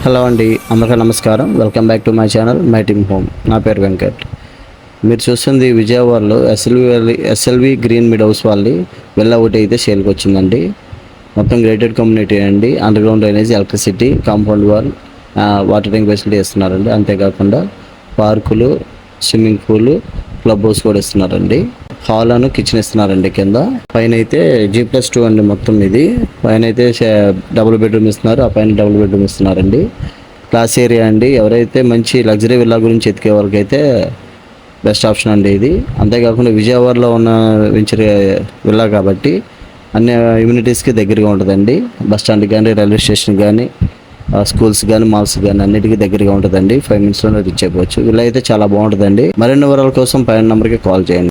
Hello అండి, అందరికీ నమస్కారం. Welcome back to my channel my team home. నా పేరు వెంకట్. మీరు చూస్తుంది విజయవాడలో ఎస్ఎల్వి గ్రీన్ మిడ్ హౌస్ వాళ్ళది విల్లా ఒకటి అయితే సేల్కి వచ్చిందండి. మొత్తం గ్రేటెడ్ కమ్యూనిటీ అండి. Under ground drainage, electricity, compound wall, watering facility ఇస్తున్నారండి. అంతేకాకుండా పార్కులు, స్విమ్మింగ్ పూల్, క్లబ్ హౌస్ కూడా ఇస్తున్నారండి. హాల్ అను కిచెన్ ఇస్తున్నారండి. కింద పైన అయితే G+2 అండి. మొత్తం ఇది పైన అయితే డబుల్ బెడ్రూమ్ ఇస్తున్నారు. ఆ పైన డబుల్ బెడ్రూమ్ ఇస్తున్నారండి. క్లాస్ ఏరియా అండి. ఎవరైతే మంచి లగ్జరీ విల్లా గురించి ఎతికే వాళ్ళకైతే బెస్ట్ ఆప్షన్ అండి ఇది. అంతేకాకుండా విజయవాడలో ఉన్న వెంచర్ విల్లా కాబట్టి అన్ని ఇమ్యూనిటీస్కి దగ్గరగా ఉంటుందండి. బస్ స్టాండ్ కానీ, రైల్వే స్టేషన్ కానీ, స్కూల్స్ కానీ, మాల్స్ కానీ అన్నిటికీ దగ్గరగా ఉంటుందండి. 5 minutesలోనే రీచ్ అయిపోవచ్చు. విల్లా అయితే చాలా బాగుంటుందండి. మరిన్ని వివరాల కోసం పైన నెంబర్కి కాల్ చేయండి.